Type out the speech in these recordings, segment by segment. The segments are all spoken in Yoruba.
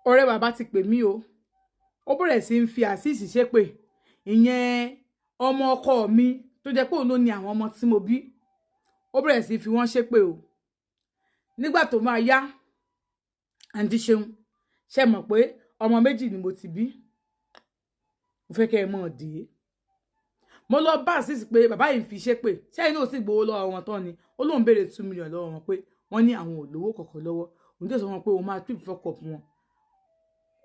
ọ̀rẹ́ bàbá ti pè mí o ó bẹ̀rẹ̀ sí ń fi àṣìṣì ṣépè ìyẹn ọmọ ọkọ mi tó jẹ́ pé òun ló ní àwọn ọmọ tí mo bí ó bẹ̀rẹ̀ sí fi wọ́n ṣépè o nígbà tó máa yá àǹtí Ṣeun ṣe mọ̀ pé ọmọ méjì ni mo ti bí mo fẹ́ kẹ́ ẹ mọ̀ dé mo lọ bá àṣìṣì pé bàbá yìí ń fi ṣépè ṣẹ́yìn náà sì gbowó lọ́wọ́ wọn tán ni ó lóun béèrè 2 million lọ́wọ́ wọn pé wọ́n ní àwọn ò lówó kọ̀ọ̀kan lọ́wọ́ òun dẹ̀ sọ wọn pé òun máa tún fọ́kọ̀ fún wọn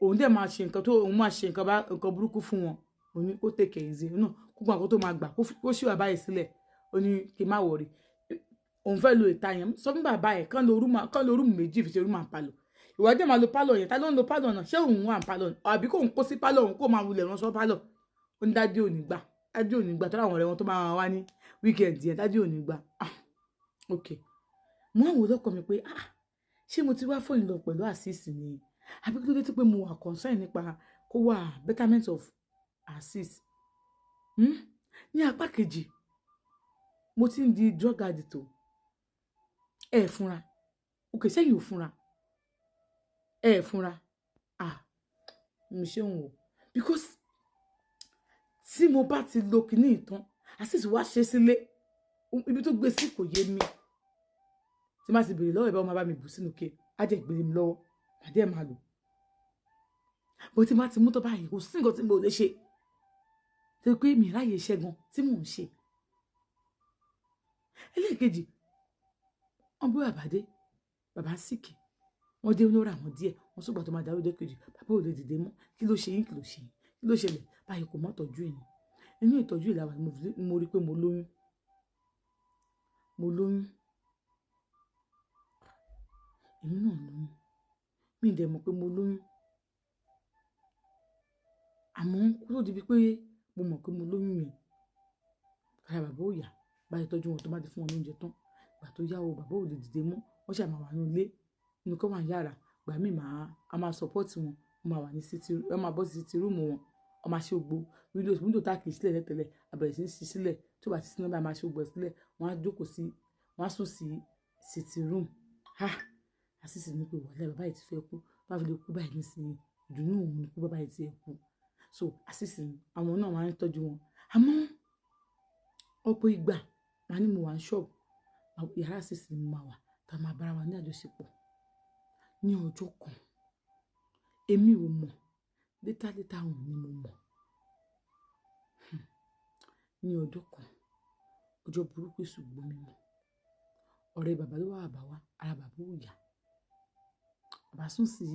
òun dẹ̀ máa ṣe nǹkan tó òun máa ṣe nǹkan burúkú fún wọn òun ní kó tèkè ìzì náà kó gbọ́n àkó tó máa gbà kó ṣì wà báyìí sílẹ̀ ó ní kí n má wọ̀rì òun fẹ́ lo ìta yẹn sọ fún bàbá ẹ̀ kán lo rúùmù méjì fi ṣe rúùmù àpalọ̀ ìwádìí máa lo pálọ̀ yẹn ta ló ń lo pálọ̀ náà ṣé òun wà ń pálọ̀ àbí kóun kó sí pálọ̀ òun kó máa wulẹ̀ ránṣọ́ pálọ̀ ó ní dádì ò ní gbà tó láwọn ọ̀rẹ́ wọn tó máa wá ní wíkẹ̀ndì yẹn dádì ò ní gbà ok mo àwọn olóko mi pé ṣé mo ti wá fóyìn lọ pẹ̀lú àṣìṣì ni àbí kí ló dé tó pé mo wà concern nípa kó wà betterment of àṣìṣì ní apá kejì mo ti ń di drug addict ẹ fúnra òkè sẹ́yìn ò fúnra ẹ fúnra mo ṣe ń wò because tí mo bá ti lo kinní ìtàn àṣìṣì wá ṣe sílé ibi tó gbé sí kò yé mi tí má sì béèrè lọ́wọ́ ẹ̀ bá wọn bá mi bù sínú ké á jẹ́ gbèrè mi lọ́wọ́ àdé ẹ̀ máa lò bó ti má ti mú tó báyìí kò sí nǹkan tí mo lè ṣe tó pé mi ráyè iṣẹ́ gan tí mò ń ṣe ẹlẹ́ẹ̀kejì wọ́n bí bàbá síkì wọ́n dé lórí àwọn díẹ̀ wọ́n sọ̀gbà tó máa dáró dẹ́kejì bàbá ò lè dìde mọ́ kí ló ṣe yín kí ló ṣẹlẹ̀ báyìí kò mọ́ tọ́jú ẹ̀ nínú ìtọ́jú ìlàwà mo rí pé mo lóyún èmi náà lóyún mi ì dẹ̀ mọ̀ pé mo lóyún àmọ́ kó tó di bí pé mo mọ̀ pé mo lóyún yẹn kára bàbá ò yá báyìí tọ́jú wọn tó bá ti fún wọn lóúnjẹ tán ìgbà tó yá o bàbá ò lè dìde mọ́ wọ́n ṣàmà wà nínú ilé inú kọ́ wà ń yàrá gbà mí a máa support wọn wọ́n máa wà ní wọ́n máa bọ́ sí sitting room wọn wọ́n máa ṣe gbogbo window tá kì í sílẹ̀ tẹ́tẹ́lẹ̀ àbẹ̀rẹ̀ sí ní ṣí sílẹ̀ tó bá ti sí nọ́mbà máa ṣe gbogbo sílẹ̀ wọ́n á jókòó sí wọ́n á sùn sí sitting room àṣìṣe ní pé wàlẹ́ bàbá yìí ti fẹ́ kú bá fi lè kú báyìí nísìnyí ìdùnnú òun ni kú bàbá yìí ti ẹ̀ kú so àṣìṣe àwọn náà máa ń tọ́jú wọn àmọ́ ọ̀pọ̀ ìgbà máa ní mo wà ní ṣọ́ọ̀bù yàrá àṣìṣe ni mo máa wà tá a máa bára wa ní àjọṣepọ̀ ní ọjọ́ kan èmi ò mọ̀ létà òun ni mo mọ̀ ní ọjọ́ kan ọjọ́ burúkú ṣùgbọ́n mi mọ̀ ọ̀rẹ́ bàbá ló wà bàbá wa ara bàbá ò yá bàbá sùn sí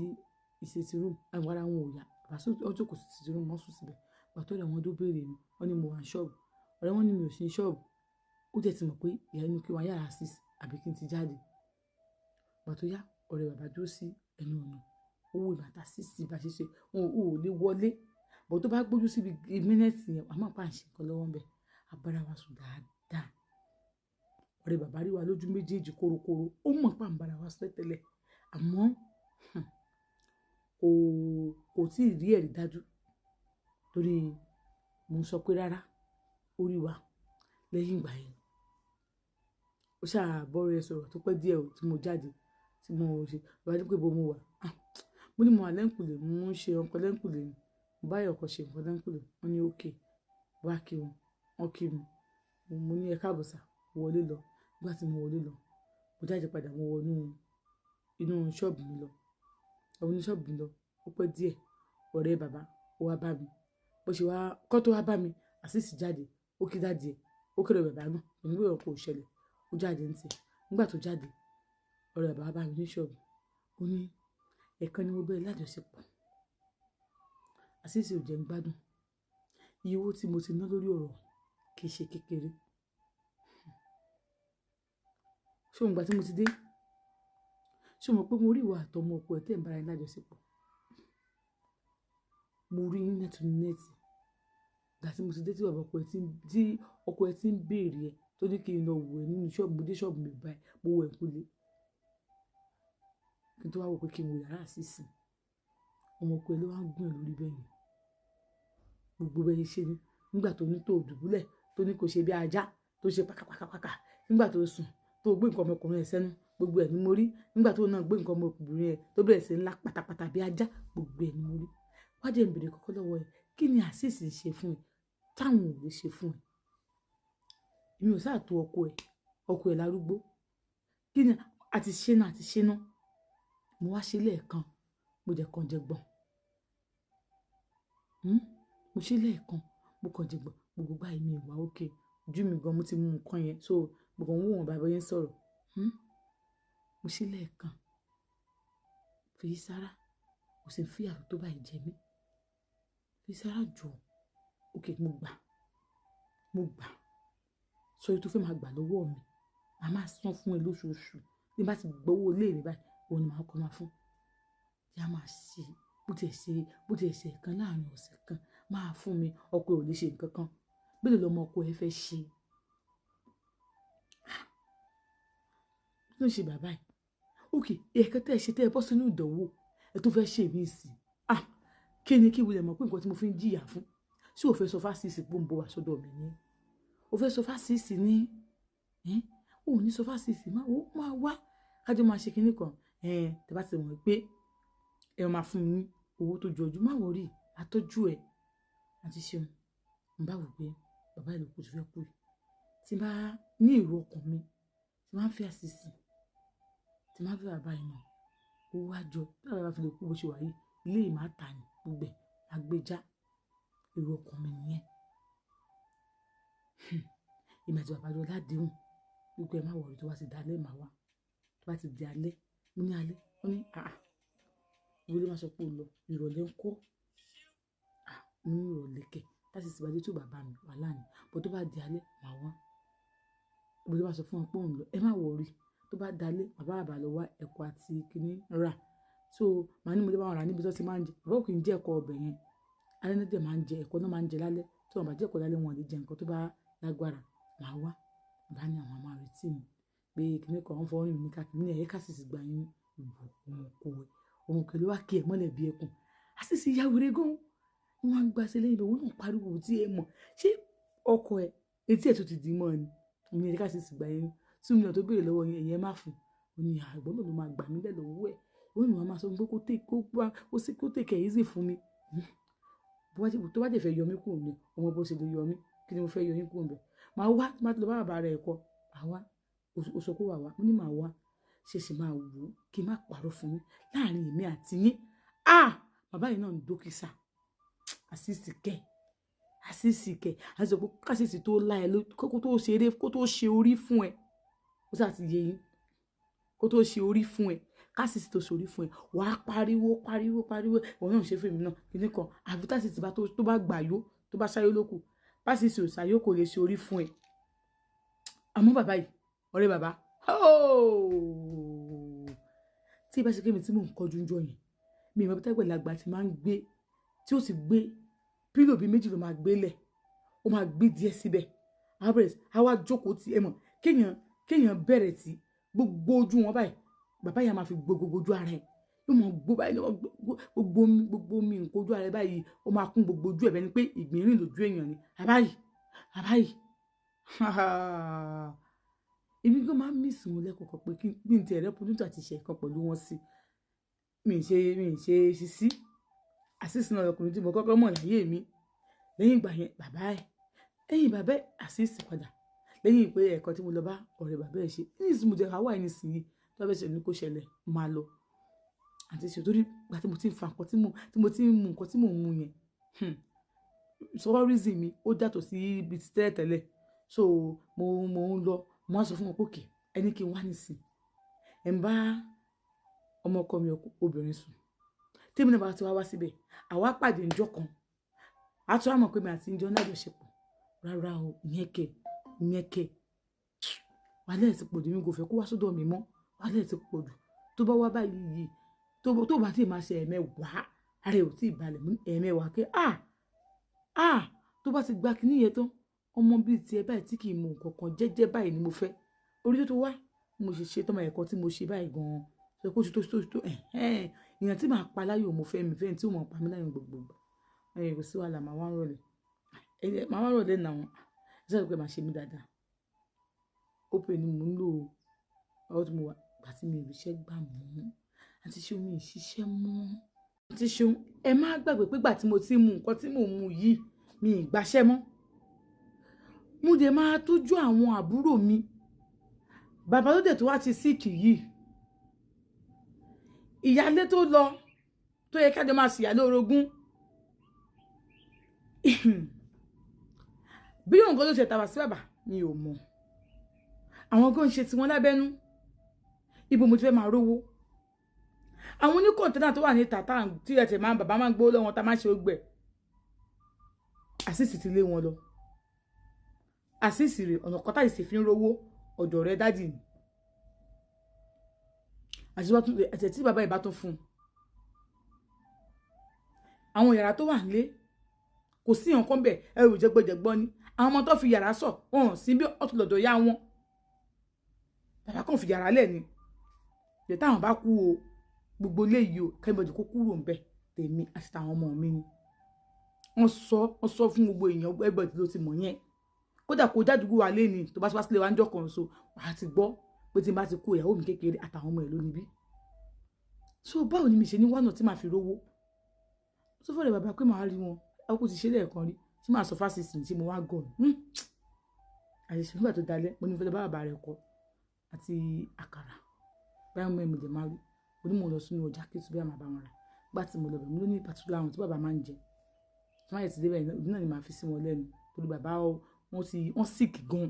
ìṣètì room àwọn ará wọn ò yá bàbá sùn ọjọ́ kò sí ìṣètì room wọ́n sùn síbẹ̀ pàtó rẹ̀ wọ́n tó béèrè mi wọ́n ní mo wà ní ṣọ́ọ̀bù ọ̀rẹ́ wọn ní mi ò sí ní ṣọ́ọ̀bù ó jẹ́ ti mọ̀ pé ìyá inú kí wọ́n yára sí àbí kí n ti jáde pàtó yá ọ̀rẹ́ bàbá dúró sí ẹnu ọ̀nà owó ìbàtà sí bá ṣe wọn ò lè wọlé bọ̀ tó bá gbójú síbi mínẹ́ẹ̀tì yẹn àmọ́ àpá àṣẹ nǹkan lọ́wọ́ ń bẹ̀ abára wa sùn dáadáa ọ̀rẹ́ bàbá rí wa lójú méjèèjì korokoro ó mọ̀ pé à ń bára wa sọ tẹ́lẹ̀ àmọ́ kò tí ì rí ẹ̀rí dájú torí mo ń sọ pé rárá ó rí wa lẹ́yìn ìgbà yẹn ó ṣàbọ̀rọ̀ ẹ sọ̀rọ̀ tó pẹ́ díẹ̀ tí mo jáde tí mo ṣe ìwádìí pé bo mo wà mo ní mo wà lẹ́ǹkùlé mo ń ṣe ọkọ lẹ́ǹkùlé ni mo báyọ̀ ọkọ ṣe nǹkan lẹ́ǹkùlé wọ́n ní òkè wá kí wọ́n kí mi mo ní ẹ káàbọ̀ sà wọlé lọ nígbà tí mo wọlé lọ mo jáde padà mo wọnú inú ṣọ́ọ̀bù mi lọ ó pẹ́ díẹ̀ ọ̀rẹ́ bàbá ó wá bá mi bó ṣe wá kọ́ tó wá bá mi àṣìṣì jáde ó kí dáadé ó kéré bàbá náà òní wíwọ̀ kò ṣẹlẹ̀ ó jáde ń tẹ̀ nígbà tó jáde ọ̀rẹ́ bàbá bá mi ní ṣọ́ọ̀bù ó ní ẹ̀kan ni mo bẹ̀rẹ̀ lájọṣepọ̀ àṣìṣì ò jẹ́ ń gbádùn iye owó tí mo ti ná lórí ọ̀rọ̀ kì í ṣe kékeré ṣé òun gbà tí mo ti dé ṣé o mọ̀ pé mo rí ìwà àtọmọ ọkọ ẹ̀ tẹ́ ń bára ẹ̀ lájọṣepọ̀ mo rí nẹ́ẹ̀tì gbà tí mo ti dé tí ọkọ ẹ̀ ti ń béèrè ẹ̀ tó ní kí n lọ wò ẹ́ nínú ṣọ́ọ̀bù mo dé ṣọ́ọ̀bù mi báyìí mo wọ ẹ̀kúlé kí n tó wá wò pé kí n wò yàrá àṣìṣì ọmọ ọkọ ẹ̀ ló wá ń gún ẹ̀ lórí bẹ́yìn gbogbo bẹ́ẹ̀ ṣe ni nígbà tó ní tó dùbúlẹ̀ tó ní kò ṣe bí ajá tó ṣe pàkàpàkàpàkà nígbà tó sùn tó gbé nǹkan ọmọkùnrin ẹ̀ sẹ́nu gbogbo ẹ̀ ni mo rí nígbà tó náà gbé nǹkan ọmọkùnrin ẹ̀ tó bẹ̀rẹ̀ sí ńlá pátápátá bí ajá gbogbo ẹ̀ ni mo rí wá dé ìbèrè kọ́kọ́ lọ́wọ́ ẹ̀ kí ni àṣìṣe ń ṣe fún ẹ táwọn ò lè ṣe fún ẹ èmi ò sáà tó ọkọ ẹ̀ lárúgbó kí ni àti ṣe náà mo wá ṣe lẹ́ẹ̀kan mo jẹ́ kan jẹ gbọ̀n mo ṣe lẹ́ẹ̀kan mo kàn jẹ gbọ̀n gbogbo báyìí mi ìwà òkè ojú mi gan mo ti mú nǹkan yẹn so mo kàn ń wò wọn bàbá yẹn sọ̀rọ̀ mo ṣe lẹ́ẹ̀kan fèyí sára kò sì fi àrùn tó báyìí jẹ mí fèyí sára jọ òkè mo gbà sọ yìí tó fẹ́ máa gbà lọ́wọ́ mi màá máa san fún ẹ lóṣooṣù bí bá ti gbowó ilé rẹ báyìí òun ni màá kọ́ máa fún yá máa ṣe bó tiẹ̀ ṣe kan láàrin ọ̀sẹ̀ kan máa fún mi ọkọ ò lè ṣe nǹkan kan bí lọ́mọ ọkọ ẹ fẹ́ ṣe ló ń ṣe bàbá yìí òkè ẹ̀ẹ̀kan tẹ́ ẹ ṣe tẹ́ ẹ bọ́ sínú ìdánwò ẹ tó fẹ́ ṣe mí sí kí ni kí wulẹ̀ mọ̀ pé nǹkan tí mo fi ń jìyà fún ṣé o fẹ́ sọ fásitì pé ó ń bọ̀ wá sọ́dọ̀ mi ni o fẹ́ sọ fásitì ní o ò ní sọ fásitì máa wá kájọ máa ṣe kinní kan tẹ́ bá ti mọ̀ pé ẹ máa fún mi ní owó tó ju ọjọ́ má wọrí àtọ́jú ẹ̀ àti ṣeun n bá wò pé bàbá ìlú kò tó fẹ́ kú tí bá ní èrò ọkàn mi tí máa ń fi àṣìṣe tí máa ń fi bàbá yìí náà owó àjọ bí bàbá fi lè kú bó ṣe wà yìí ilé ìmọ̀ àtà ní gbogbo ẹ̀ àgbéjá èrò ọkàn mi nìyẹn ìmọ̀ àti bàbá jọ ládéhùn gbogbo ẹ̀ má wọrí tó bá ti di alẹ́ màá wá tó bá ti di alẹ́ mo ní alẹ́ ó ní ìwé ló máa sọ pé ó lọ ìrọ̀lẹ́ ń kọ́ mo ní ìrọ̀lẹ́ kẹ̀ láti ṣèwádìí tó bàbá mi wà lánàá bó tó bá di alẹ́ màá wá ìwé ló máa sọ fún wọn pé òun lọ ẹ má wọrí tó bá dalẹ́ bàbá lọ wá ẹ̀kọ́ àti kìíní rà so màá ní mo lè bá wọn rà níbi tó ti máa ń jẹ bàbá òkè ń jẹ ẹ̀kọ́ ọbẹ̀ yẹn alẹ́ náà dẹ̀ máa ń jẹ ẹ̀kọ́ náà máa ń jẹ lálẹ́ tí wọn bá jẹ ẹ̀kọ́ lálẹ́ wọn lè jẹ nǹkan tó bá lágbára màá wá bá ní àwọn máa retí mi pé kìíní kan fọwọ́ rìn mí káàkiri ní ẹ̀yẹ́ kásìsì gbà yín òun kò lè wá kí ẹ̀ mọ́lẹ̀ bí ẹkùn àṣìṣe ìyá wèrè gan wọn á gbà sílẹ̀ ibẹ̀ wọn náà pariwo tí ẹ mọ̀ ṣé ọkọ ẹ̀ etí ẹ̀ tó ti dì mọ́ ni ìyẹn ẹ̀yẹ́ kásìsì gbà yín 2 million tó béèrè lọ́wọ́ yẹn ìyẹn má fún un ní àgbọ̀n náà ló máa gbà mí lẹ́lọ́ owó ẹ̀ ó ní wọn máa sọ pé kó tèkẹ́ easy fún mi tó bá dé fẹ́ yọ mí kúrò ní ọmọ bó ṣe lè yọ mí kí ni mo fẹ́ yọ yín kúrò bẹ́ẹ̀ máa wá má ti lọ bá bàbá rẹ̀ ẹ̀kọ́ àwa òṣòkó wà wá mo ní màá wá ṣèṣì máa wò ó kí n má parọ́ fún yín láàrin èmi àti yín bàbá yìí náà ń dókítà àṣìṣì kẹ̀ àti sọ pé kásìsì tó lá ẹ kó tó ṣeré kó tó ṣe orí fún ẹ ó sà ti yé yín kó tó ṣe orí fún ẹ kásìsì tó ṣe orí fún ẹ wàá pariwo òun náà ṣe fún èmi náà kíní kan àbí tásìsì tó bá gbà yó tó bá ṣáyó lókù pásìsì ò ṣáyó kò lè ṣe orí fún ẹ àmọ́ bàbá yìí ọ̀rẹ́ bàbá tí ìbá ṣe kémi tí mò ń kọjú jọ yẹn mi ìmọ̀ pẹ́tẹ́ gbẹ̀lagbà ti máa ń gbé tí ó ti gbé pílò bíi méjì ló máa gbé lẹ̀ ó máa gbé díẹ̀ síbẹ̀ àwa jókòó tí ẹ mọ̀ kéèyàn bẹ̀rẹ̀ tí gbogbo ojú wọn báyìí bàbá yẹn máa fi gbogbo ojú ara ẹ̀ yóò mọ̀ gbó báyìí gbogbo mi nǹkan ojú ara ẹ̀ báyìí ó máa kún gbogbo ojú ẹ̀ bẹ́ẹ̀ ni pé ìgbìnrín lójú èèyàn ni àbáyìí èmi gan máa ń mísì wọn lẹ́kọ̀ọ́kọ́ pé kí n ti ẹ̀rẹ́ pọ́njútó àti ìṣẹ̀ kan pẹ̀lú wọn sí mi ì ṣe ṣíṣí àṣìṣe náà ọkùnrin tí mo kọ́kọ́ mọ̀ láyé mi lẹ́yìn ìgbà yẹn bàbá ẹ̀ àṣìṣe padà lẹ́yìn pé ẹ̀kọ́ tí mo lọ bá ọ̀rẹ́ bàbá ẹ̀ ṣe ní ìsìn mo jẹ́ àwa ẹ̀ nísìnyí tó bá ṣẹlẹ̀ ní kó ṣẹlẹ̀ máa lọ àti ṣe torí gbà tí mo ti ń fa nǹkan tí mo ti ń mu nǹkan tí mò ń mu yẹn sọ́wọ́rìsì mi ó yàtọ̀ sí ibi tí tẹ́lẹ̀ so mo ń lọ mo á sọ fún wọn pòkè ẹni kí n wá nísìn ẹ̀ ń bá ọmọ ọkọ mi obìnrin sùn tèmi náà bá ti wá síbẹ̀ àwa pàdé ńjọ́ kan a tún àmọ̀ pé mi àti ìjọ náà jọṣepọ̀ rárá o ìyẹn kẹ wàhálà ẹ̀ ti pọ̀ jù mi kò fẹ́ kó wá sọ́dọ̀ mi mọ́ wàhálà ẹ̀ ti pọ̀ jù tó bá wá báyìí yìí tó bá tí ì máa ṣe ẹ̀mẹ́wàá ara ẹ̀ ò tí ì balẹ̀ mú ẹ̀mẹ́wàá kẹ́ tó bá ti gba kíní yẹn tán ọmọ bíi tiẹ̀ báyìí tí kì í mú nǹkan kan jẹ́jẹ́ báyìí ni mo fẹ́ orí tó wá mo ṣe tọ́mọ ẹ̀kọ́ tí mo ṣe báyìí gan-an sọ pé ó tó ìyẹn tí màá pa láyò mo fẹ́ mi fẹ́ tí ó mọ̀ pa mí láyò gbogbo kò sí wàhálà màá wá rọ̀lẹ́ náà ṣáà pé màá ṣe mí dáadáa open ni mò ń lò ọwọ́ tí mo wà ìgbà tí mi ò ríṣẹ́ gbà mọ́ àti ṣeun mi ì ṣiṣẹ́ mọ́ àti ṣeun ẹ má gbàgbé pé ìgbà tí mo ti mu nǹkan tí mò ń mu yìí mi ì gbaṣẹ́ mọ́ mo dẹ̀ máa tọ́jú àwọn àbúrò mi bàbá ló dẹ̀ tó wá ti síìkì yìí ìyálé tó lọ tó yẹ kájọ máa ṣìyálé orogún bí òǹkọ́ ló ṣe tàbá sí bàbá mi ò mọ̀ àwọn kan ń ṣe tiwọn lábẹ́nú ibo mo ti fẹ́ máa rówó àwọn oníkọ̀ǹtẹ́nà tó wà ní tàtà tí ẹ̀ tẹ̀ máa bàbá máa ń gbó lọ́wọ́ tá máa ń ṣe ogbẹ̀ àṣìṣì ti lé wọn lọ àṣìṣì rè ọ̀nà kọ́tà ìṣe fi ń rówó ọ̀dọ̀ rẹ dádì ni àti tí bàbá ìbá tún fún un àwọn yàrá tó wà nílé kò sí nǹkan bẹ́ẹ̀ ẹrù jẹgbẹjẹgbọ́n ni àwọn ọmọ tó fi yàrá sọ wọn hàn sí bí ọtún lọ́dọ̀ yá wọn bàbá kan fi yàrá lẹ̀ ni ìyẹ táwọn bá kú o gbogbo léyìí o kẹ́mọ̀dé kó kúrò ń bẹ̀ tèmi àti táwọn ọmọ mi ni wọ́n sọ fún gbogbo èèyàn ẹgbẹ̀dì ló ti mọ̀ yẹn kódà kó jádùúgbò wa lé ní tó bá sílé wa ń jọkàn so wàá ti gbọ́ pé tí n bá ti kó ìyàwó mi kékeré àtàwọn ọmọ ẹ̀ ló níbí so báwo ni mi ṣe ní wánà tí màá fi rówó tó fọ́lẹ̀ bàbá pé màá rí wọn ọkọ ti ṣe lẹ́ẹ̀kan rí tí màá sọ fásitì tí mo wá gọ̀ àṣìṣe nígbà tó dalẹ̀ mo ní fẹ́ bá bàbá rẹ̀ kọ àti àkàrà báyọ̀ mọ́ ẹ̀mọ̀dé máa rí onímọ̀ lọ sínú ọjà kí tó bí àmà bá wọn rà gbá tí mo lọ bẹ̀ mo ní pàtúlà àwọn tí bàbá máa ń jẹ tí wọ́n yẹ ti débẹ̀ ìdí náà ni màá fi sí wọn lẹ́nu torí bàbá wọ́n sick gan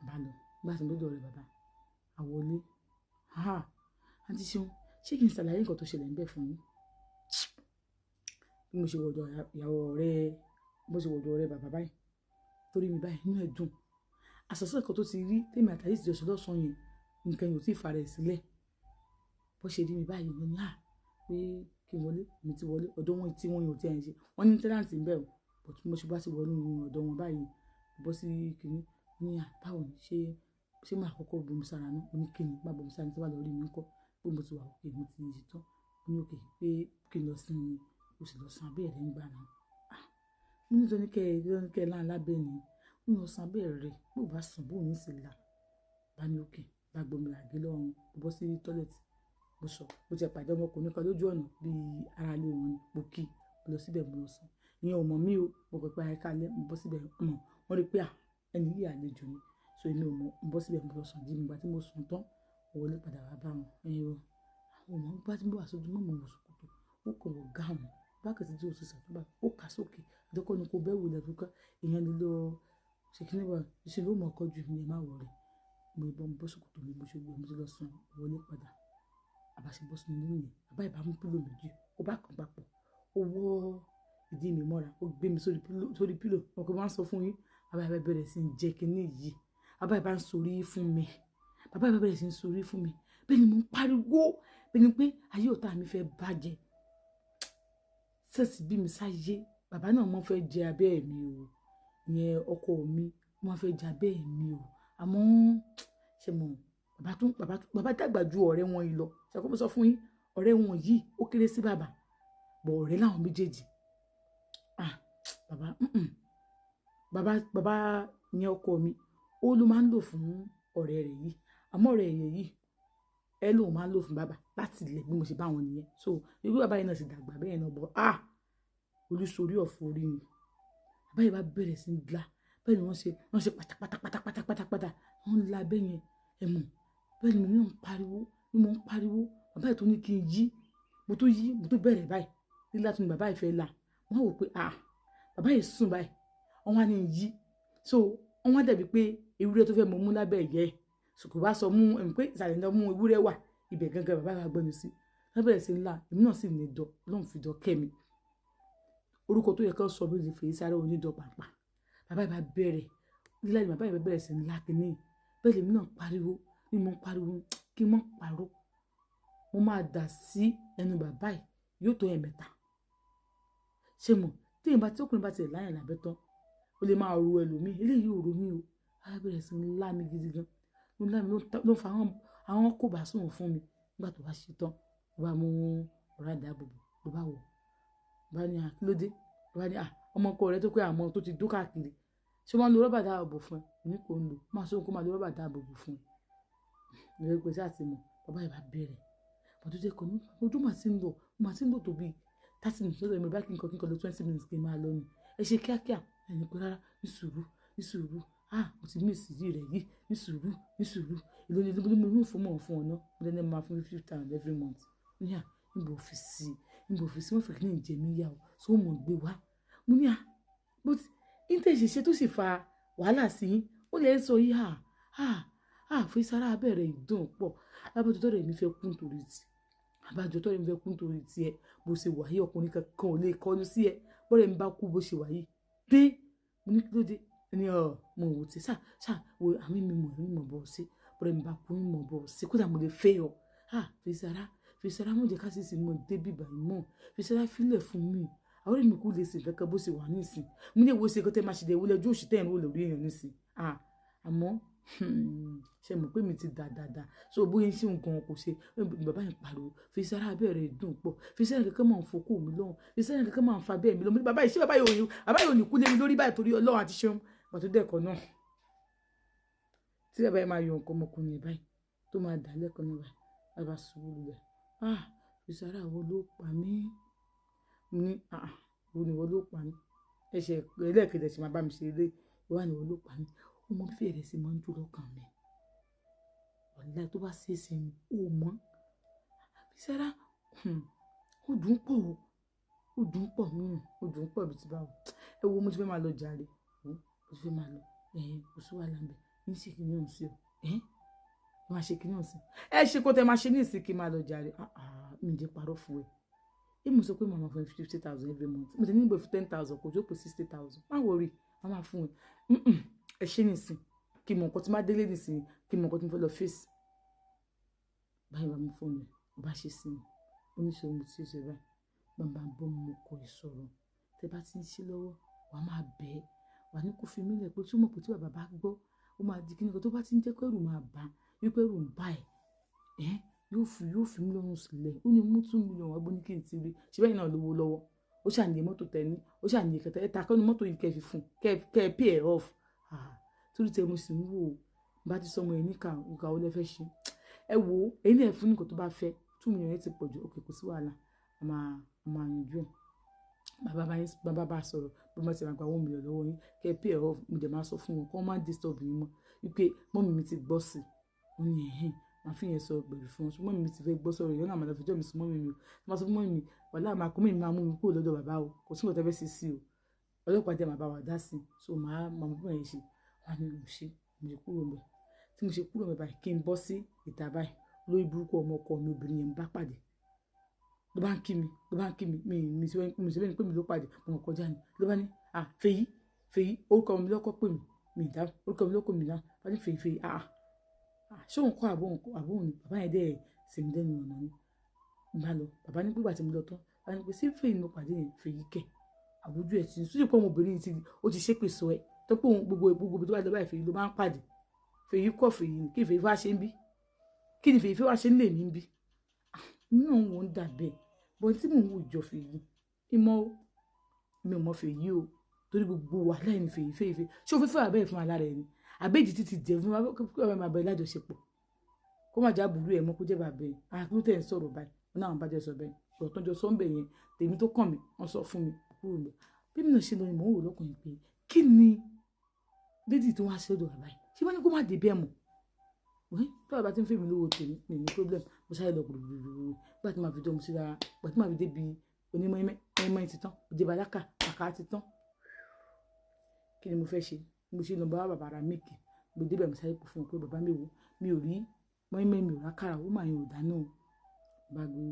bá lọ gbá tí mo lọ́dọ̀ rẹ̀ bàbá àwọlé àti ṣeun ṣé kí n ṣàlàyé nǹkan tó ṣẹlẹ̀ ń bẹ̀ fún yín bí mo ṣe wọ̀dọ̀ ìyàwó ọ̀rẹ́ bó ṣe wọ̀dọ̀ ọ̀rẹ́ bàbá báyìí torí mi báyìí inú ẹ̀ dùn àṣàṣe nǹkan tó ti rí tèmi àtàyè ìjọsọ lọ́sàn-án yẹn nǹkan yóò tí ì fara ẹ̀ sílẹ̀ bó ṣe rí mi báyìí ló ní pé kí n wọlé mi ti wọlé ọ̀dọ̀ wọn tí wọ́n yóò tí ẹ̀ ń ṣe wọ́n ní tẹ́láǹtì ń bẹ̀ o bó tí mo ṣe bá ti wọlé ọ̀dọ̀ wọn báyìí bọ́ sí kìnní ní báwo ni ṣé máa kọ́kọ́ bomi sára náà mo ní kíni má bomi sára ní tí wàá lọ rí mi ń kọ́ pé mo ti wà òkè mo ti ṣe tán mo ní òkè pé kí n lọ sí mi o sì lọ san abẹ́rẹ́ ń gbà náà mo ní tó ní kẹ́ ẹ láńlá bẹ́ẹ̀ ni mo lọ san abẹ́rẹ́ rẹ̀ bó bá sùn bó ní sì là bá ní òkè bá gbomi làgé lọ́rùn bọ́ sí tọ́lẹ̀tì mo sọ mo ti pàdé ọmọkùnrin kan lójú ọ̀nà bíi ara lé wọn ni mo kí mo lọ síbẹ̀ mo lọ sùn ìyẹn ò mọ̀ mí o mo kọ̀ pé ayẹka lẹ́ mo bọ́ síbẹ̀ mọ̀ wọ́n rí pé ẹni yìí àlejò ni so èmi ò mọ̀ mo bọ́ síbẹ̀ mo lọ sùn jí nígbà tí mo sùn tán òwòlé padà wá bá wọn ẹ̀yìn wọn àwọn ọmọ gbá tí mo wà sójú mọ́ mo wò sòkòtò ó kọ̀ wọ̀ gáàmù bákẹ́tì tí o ti sàtúbà ó kà sókè àdókò ni kò bẹ́ẹ̀ wò lẹ́nu ká èèyàn lè lọ ṣèkínní wa ìṣe ló mọ̀ ọkọ ju ní ẹ̀ má wọ̀ rẹ̀ mo ìbọn bọ́ sòkòtò mi mo ṣe gbọ́ mo ti lọ sùn wọlé padà àbáṣe bọ́ sínú ilé yẹn àbá ìbámu pílò méjì ó bá kàn papọ̀ ó wọ́ ìdí mi mọ́ra ó gbé mi sórí pílò ọkọ̀ máa ń sọ fún yín àbá ìbá bẹ̀rẹ̀ sí ń jẹ kínní yìí àbá ìbá ń sorí fún mi bàbá ìbá bẹ̀rẹ̀ sí ń sorí fún mi bẹ́ẹ̀ ni mo ń pariwo bẹ́ẹ̀ ni pé ayé ọ̀tá mi fẹ́ bàjẹ́ sẹ́ẹ̀sì bí mi sáyé bàbá náà wọ́n fẹ́ jẹ abẹ́ mi o ìyẹn ọkọ mi wọ́n fẹ́ jẹ abẹ́ mi o àmọ́ ṣe mọ̀ bàbá dàgbà ju ọ̀rẹ́ wọn yìí lọ ṣàkóso sọ fún yín ọ̀rẹ́ wọn yìí ó kéré sí bàbá bọ̀ ọ̀rẹ́ láwọn méjèèjì bàbá ìyẹn ọkọ mi ó ló máa ń lò fún ọ̀rẹ́ rẹ̀ yìí àmọ́ ọ̀rẹ́ rẹ̀ yìí ẹ lóun máa ń lò fún bàbá láti ilẹ̀ bí mo ṣe bá wọn nìyẹn so irú bàbá yìí náà sì dàgbà bẹ́ẹ̀ náà bọ̀ olùsórí ọ̀fọ̀ orí ni bàbá yìí bá bẹ̀rẹ̀ sí ń gbá bẹ́ẹ̀ ni wọ́n ṣe pátápátá wọ́n ń la bẹ́ẹ̀ yẹn ẹ̀ mọ̀ bẹ́ẹ̀ ni mo ń pariwo bàbá yìí tó ní kí n yí mo tó bẹ̀rẹ̀ báyìí nílá tó ní bàbá yìí fẹ́ là wọ́n wò pé bàbá yìí sùn báyìí wọ́n wá ní yí so wọ́n wá dàbí pé ewúrẹ́ tó fẹ́ mọ mú lábẹ́ ẹ̀yẹ́ sùkú bá sọ mú ẹ̀mí pé ìsàlẹ̀ náà mú ewúrẹ́ wà ibẹ̀ gangan bàbá yìí gbẹ́nu sí wọ́n bẹ̀rẹ̀ sí ńlá èmi náà sì ní dọ̀ lóun fi dọ̀ kẹ́mi orúkọ tó yẹ kó sọ bí ó ti fèé sáré onídọ̀ pàpà bàbá yìí bá bẹ̀rẹ̀ nílá ni bàbá yìí bá bẹ̀rẹ̀ sí ńlá kìíní bẹ́ẹ̀ lèmi náà pariwo ni mo ń pariwo kí n mọ́ parọ́ mo máa dà sí ẹnu bàbá yìí yóò tó ẹ̀mẹ́ta ṣé mo tí ìbá tí ọkùnrin bá ti láyàn lábẹ́ tán ó lè máa ro ẹlòmíì eléyìí ò ro mí o á bẹ̀rẹ̀ sí ńlá mi gidi gan ló fa àwọn kò bá sùn fún mi nígbà tó bá ṣe tán ló bá mú ọ̀rá ìdáàbòbò ló bá wọ̀ bá ní àkílódé bá ní ọmọ ọkọ rẹ tó pé àmọ́ tó ti dó káàkiri ṣé wọ́n lo rọ́bà dáàbò fún ẹ ní kò ń lò máa sọ kó máa lo rọ́bà dáàbò fún ẹ ìrẹ́ pé sáà ti mọ̀ bàbá yìí bá bẹ̀rẹ̀ ọdún jẹ́ kan ní ojú màá ti ń lò tó bí 30 minutes lọ́dọ̀ mi bá kí n kọ́ lọ 20 minutes kí n máa lọ ni ẹ ṣe kíákíá ẹni pé rárá ní sùúrù mo ti mí ìsìdí rẹ̀ yìí ní sùúrù ìlú ni mo fún mọ̀ fún ọ̀nà mo lẹ́nu máa fún 50,000 every month ní à níbo ọ́fíìsì wọ́n fi kí ní ìjẹ́ mi yá o so mọ̀ gbé wá mo ní à but inte ṣiṣẹ́ tó sì fa wàhálà sí yín ó lè sọ yìí fún sára abẹ́rẹ́ ìdùn pọ̀ abájọ tọ́rẹ̀ mi fẹ́ kún torí tiẹ̀ bó ṣe wáyé ọkùnrin kankan ò lè kọlu sí ẹ bọ́rẹ̀ mi bá kú bó ṣe wáyé dé mo ní kí ló dé ẹni mo wò tí sáà wo àmì mi mọ̀ bọ̀ sí bọ́rẹ̀ mi bá kú mi mọ̀ bọ̀ sí kódà mo lè fẹ́ ọ fi sára mo jẹ́ ká sì mọ̀ débi báyìí mọ̀ fi sára fílẹ̀ fún mi àwọn èmi kú lè sìn kankan bó ṣe wà nísìn mo ní èwo ṣe kó tẹ́ máa ṣe dé ìwọlé ojú òṣìṣẹ́ ìrìn olórí èèyàn nísìn àmọ́ ṣe mọ̀ pé mi ti dáadáa so bóyá ṣé nǹkan kò ṣe bàbá yẹn pariwo fi sára abẹ́rẹ́ dùn pọ̀ fi sára kankan máa ń fokó mi lọ́hùn fi sára kankan máa ń fa bẹ́ẹ̀ mi lọ́hùn bàbá yìí ṣé bàbá yìí ò ní kú lé mi lórí báyìí torí Ọlọ́run àti ṣeun pàtó dẹ́kọ̀ náà tí bàbá yìí máa yọ nǹkan ọmọkùnrin yẹn báyìí tó máa dà lẹ́kọ̀ọ́ náà báyìí bàbá ṣubú lulẹ̀ fi sára wo ló pa mí ní wo ni wọ́n ló pa mí ẹ̀ṣẹ̀ ẹlẹ́ẹ̀kejì ṣe máa bá mi ṣe eré ìwà ni wọ́n ló pa mí ọmọ fífẹ́ rẹ̀ sì máa ń dúró kàn mí ọ̀la tó bá ṣe é ṣe ni ó mọ́ fi sára ó dùn pọ̀ bí ti bá wò ẹ wo mo ti fẹ́ máa lọ jàre mo ti fẹ́ máa lọ kò sí wàhálà ńbẹ ní sì kí ní òun sí ọ máa ṣe kí ní òun sí ẹ ṣe kó tẹ máa ṣe ní ìsìnkí máa lọ jàre mi jẹ́ parọ́ fún ẹ mo sọ pé màmá fún 50,000 every month mo ti ní ìgbẹ́ fún 10,000 kò jókòó 60,000 má wọrí màmá fún ẹ ṣe nìsín kí mọ̀ nǹkan tí má délé nìsín kí mọ̀ nǹkan tí mo fẹ́ lọ fèsì báyìí bá mú fóònù ẹ̀ bá ṣe sí mi oníṣòwò mo ti ṣe báyìí bàbá ń bọ́ mo kọ ìsọ̀rọ̀ tẹ bá ti ń ṣe lọ́wọ́ wàá máa bẹ̀ ẹ́ wà ní kó fi mí lẹ̀ pé túmọ̀ pé tí bàbá bá gbọ́ ó máa di kíni kan tó bá ti ń jẹ́ kẹ́rù máa bá wípé ẹrù ń bá ẹ̀ yóò fi mí lọ́rùn sílẹ̀ ó ní mú 2 million wá gbóní kí n ti rí ṣe bẹ́ẹ̀ náà lówó lọ́wọ́ ó ṣàníyàn mọ́tò tẹ̀ní ó ṣàníyàn kẹtẹ ẹ̀ta kọ́ni mọ́tò yìí kẹ́ fi fún kẹ́ ẹ pay ẹ̀ off torí tẹ mo sì ń wò ó bá ti sọmọ ẹ̀ níkà ìkà ó lẹ́ fẹ́ ṣe ẹ wò ó èyí náà fún nìkan tó bá fẹ́ 2 million yẹn ti pọ̀ jù òkè kò sí wàhálà a máa yanjú ẹ̀ bàbá bá sọ̀rọ̀ bí wọ́n ti máa gba 1 million lọ́wọ́ yín kẹ́ ẹ pay ẹ̀ off mo dẹ̀ máa sọ fún wọn kó wọ́n má disturb yín mọ́ wípé mọ́mì mi ti gbọ́ sí i wọ́n ní máa fi yẹn sọ gbèrú fún wọn ṣùgbọ́n mọ́mì mi ti fẹ́ gbọ́ sọ̀rọ̀ yẹn náà máa fi jọ́ mi sùn mọ́mì mi o máa sọ fún mọ́mì mi wàhálà máa kó mọ́mì máa mú mi kúrò lọ́dọ̀ bàbá o kò sí nǹkan tẹ́ fẹ́ sí o ọlọ́pàá jẹ́ màá bá wa dá sí i so màá mọ̀ bí wọ́n yẹn ṣe wà ní mo ṣe kúrò mẹ́ tí mo ṣe kúrò mẹ́ báyìí kí n bọ́ sí ìta báyìí lórí burúkú ọmọ ọkọ mi obìnrin yẹn bá pàdé ló bá ń kí mi mi ṣe bẹ́ẹ̀ ni pé mi ló pàdé mo kọjá ni ló bá ní fèyí orúkọ mi lọ́kọ́ pè mí mi dá orúkọ mi lọ́kọ́ mi dá wọ́n ní fèyí ṣé òun kọ́ àbóhùn ni bàbá yẹn dẹ̀ sèmi dẹ́nu ọ̀nà ni bá lọ bàbá ní pípa tí mo lọ tán bàbá ní pé sí fèyí ni mo pàdé yẹn fèyí kẹ̀ àbójú ẹ̀ tí sójú pọ̀ ọmọbìnrin yìí ó ti ṣépè sọ ẹ tó pé òun gbogbo tó bá lọ báyìí fèyí ló máa ń pàdé fèyí kọ́ fèyí ni kí fèyí wá ṣe ń bí kí ni fèyí fẹ́ wá ṣe ń lè mí bí nínú òun ń dà bẹ́ẹ̀ bọ́n tí mò ń wò jọ fèyí mi ò mọ fèyí o torí gbogbo wà láì ní fèyí ṣé o fẹ́ àbẹ́ ìfún alára ẹni àbẹ́jì títí jẹ́ fún kí ọmọ máa bẹ lájọṣepọ̀ kó má jábùrú ẹ̀ mọ́ kó jẹ́ bàbá ẹ̀ àkúrú tẹ̀ ń sọ̀rọ̀ báyìí wọn náà bá jẹ́ sọ bẹ́ẹ̀ ọ̀rọ̀ tó ń jọ sọ́ńbẹ̀ yẹn tèmi tó kàn mí wọ́n sọ fún mi kúrò lọ bí mi náà ṣe lọ ni mò ń wò lọ́kùnrin pé kí ni dédì tó wá sí ọ̀dọ̀ bàbá yìí ṣé wọ́n ní kó má dé bẹ́ẹ̀ mọ̀ tó bàbá tí ń fẹ́ mi lówó tèmi mi ní problem mo sáré lọ gbùrùgbùrù gbà tí màá fi dọ́mu sí ara gbà tí màá fi débi onímọ̀ ẹ̀mọ́ ti tán òjèbà lákà àká ti tán kí ni mo fẹ́ ṣe mo ṣe lọ bá bàbá ara míìkì mo débẹ̀ mo sáré pò fún un pé bàbá mi ò rí mọ́ẹ́mẹ́ mi ò rákàrà ó máa yẹn ò dáná o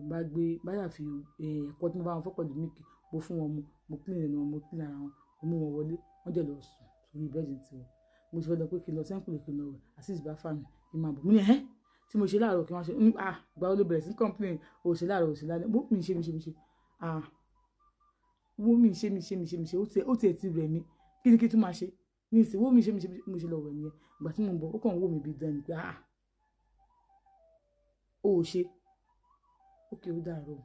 bá gbé báyà fi ẹ̀kọ́ tí mo bá wọn fọ́ pẹ̀lú míìkì mo fún wọn mo clean ẹnu wọn mo clean ara wọn mo mú wọn wọlé wọ́n jẹ́ lọ sùn sórí bẹ́ẹ̀dì tiwọn mo ti fẹ́ lọ pé kí n lọ sẹ́ńkùlé kí n lọ wẹ̀ àṣìṣe bá fà mí kí n máa bọ̀ mí ní tí mo ṣe láàárọ̀ kí wọ́n ṣe gba ó ló bẹ̀rẹ̀ sí complain o ṣe láàárọ̀ o ṣe lálẹ́ mo mi ṣe ó tiẹ̀ ti rẹ̀ mí kí ni kí tún máa ṣe ní ìsìn wó mi ṣe mo ṣe lọ wẹ̀ nìyẹn ìgbà tí mo ń bọ̀ ó kàn wó mi bí dání pé ó ṣe ókè ó dàárọ̀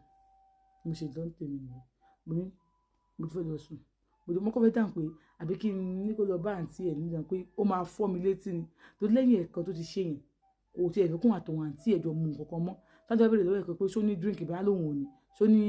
mo ṣe dán tèmi nìyẹn mo ti fẹ́ lọ sùn mo kọ́ fẹ́ dáhùn pé àbí kí n ní kó lọ bá àǹtí ẹ̀ nígbà pé ó máa fọ́ mi létí ni tó lẹ́yìn ẹ̀kan tó ti ṣe yẹn kò tiẹ̀ fẹ́ kún àtọ̀hún àǹtí ẹ̀jọ̀ mu nǹkan kan mọ́ tọ́jú bẹ̀rẹ̀ lọ́wọ́ ẹ̀ pé ṣó ní drink bá lóun ò ní ṣó ní